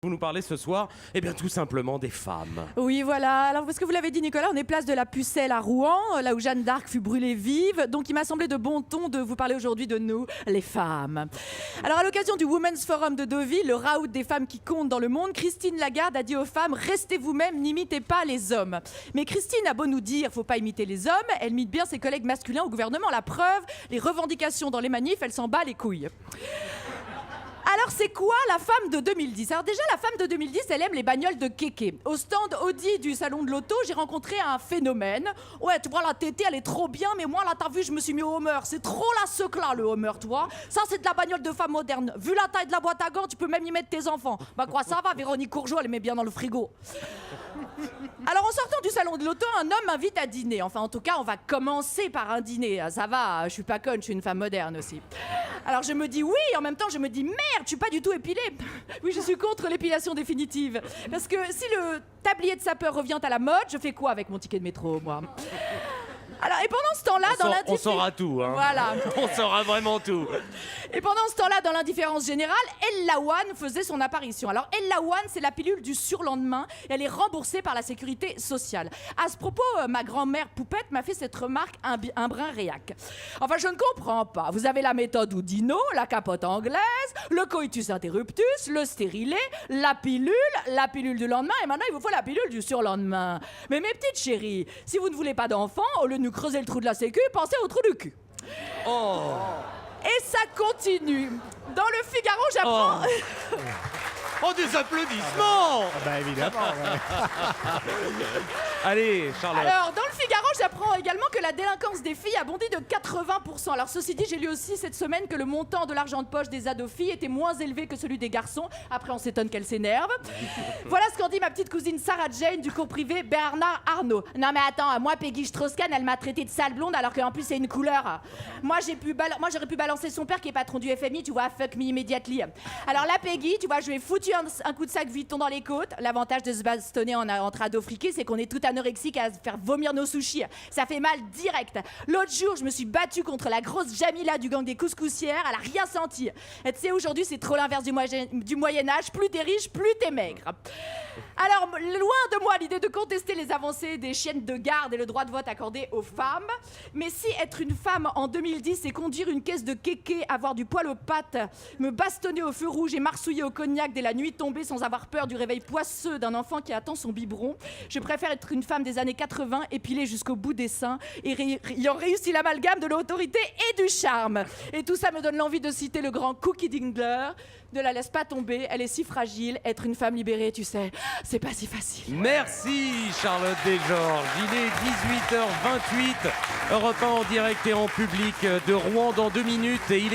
Vous nous parlez ce soir, eh bien tout simplement des femmes. Oui, voilà. Alors, parce que vous l'avez dit, Nicolas, on est place de la Pucelle à Rouen, là où Jeanne d'Arc fut brûlée vive. Donc, il m'a semblé de bon ton de vous parler aujourd'hui de nous, les femmes. Alors, à l'occasion du Women's Forum de Deauville, le raout des femmes qui comptent dans le monde, Christine Lagarde a dit aux femmes « Restez vous-même, n'imitez pas les hommes ». Mais Christine a beau nous dire « Faut pas imiter les hommes », elle imite bien ses collègues masculins au gouvernement. La preuve, les revendications dans les manifs, elle s'en bat les couilles. Alors, c'est quoi la femme de 2010 ? Alors déjà, la femme de 2010, elle aime les bagnoles de kéké. Au stand Audi du salon de l'auto, j'ai rencontré un phénomène. Ouais, tu vois, la tétée, elle est trop bien, mais moi, là, t'as vu, je me suis mis au Hummer. C'est trop la secla, le Hummer, tu vois. Ça, c'est de la bagnole de femme moderne. Vu la taille de la boîte à gants, tu peux même y mettre tes enfants. Bah quoi, ça va, Véronique Courgeot, elle met bien dans le frigo. Alors, en sortant du salon de l'auto, un homme m'invite à dîner. Enfin, en tout cas, on va commencer par un dîner. Ça va, je suis pas conne, je suis une femme moderne aussi. Alors, je me dis oui, en même temps, je me dis merde, je suis pas du tout épilée. Oui, je suis contre l'épilation définitive. Parce que si le tablier de sapeur revient à la mode, je fais quoi avec mon ticket de métro, moi ? Alors, et pendant ce temps-là, On saura tout, hein. Voilà. On saura vraiment tout. Et pendant ce temps-là, dans l'indifférence générale, El Laouane faisait son apparition. Alors, El Laouane, c'est la pilule du surlendemain. Et elle est remboursée par la sécurité sociale. À ce propos, ma grand-mère Poupette m'a fait cette remarque un brin réac. Enfin, je ne comprends pas. Vous avez la méthode Oudinot, la capote anglaise, le coitus interruptus, le stérilet, la pilule du lendemain, et maintenant, il vous faut la pilule du surlendemain. Mais mes petites chéries, si vous ne voulez pas d'enfants, au lieu de nous creuser le trou de la sécu, pensez au trou du cul. Oh. Et ça continue. Dans le Figaro, j'apprends... Oh, des applaudissements. Ah bah évidemment. Ouais. Allez, Charlotte. Alors, dans le Figaro, j'apprends également que la délinquance des filles a bondi de 80%. Alors, ceci dit, j'ai lu aussi cette semaine que le montant de l'argent de poche des ados filles était moins élevé que celui des garçons. Après, on s'étonne qu'elle s'énerve. Voilà ce qu'en dit ma petite cousine Sarah Jane du cours privé Bernard Arnault. Non mais attends, moi Peggy Strauss-Kahn, elle m'a traité de sale blonde alors qu'en plus c'est une couleur. Moi j'aurais pu balancer son père qui est patron du FMI, tu vois, fuck me immediately. Alors la Peggy, tu vois, je lui ai foutu un coup de sac Vuitton dans les côtes. L'avantage de se bastonner entre ados friqués, c'est qu'on est tout anorexique à se faire vomir nos sushis. Ça fait mal direct. L'autre jour, je me suis battue contre la grosse Jamila du gang des couscoussières, elle a rien senti. Et tu sais, aujourd'hui, c'est trop l'inverse du Moyen-Âge. Plus t'es riche, plus t'es maigre. Alors, loin de moi l'idée de contester les avancées des chiennes de garde et le droit de vote accordé aux femmes. Mais si être une femme en 2010 c'est conduire une caisse de kéké, avoir du poil aux pattes, me bastonner au feu rouge et marsouiller au cognac dès la nuit tombée sans avoir peur du réveil poisseux d'un enfant qui attend son biberon, je préfère être une femme des années 80 épilée jusqu'au bout des seins et ayant réussi l'amalgame de l'autorité et du charme. Et tout ça me donne l'envie de citer le grand Cookie Dingler. Ne la laisse pas tomber, elle est si fragile. Être une femme libérée, tu sais, c'est pas si facile. Merci Charlotte Desgeorges. Il est 18h28. Europe 1 en direct et en public de Rouen dans 2 minutes. Et il est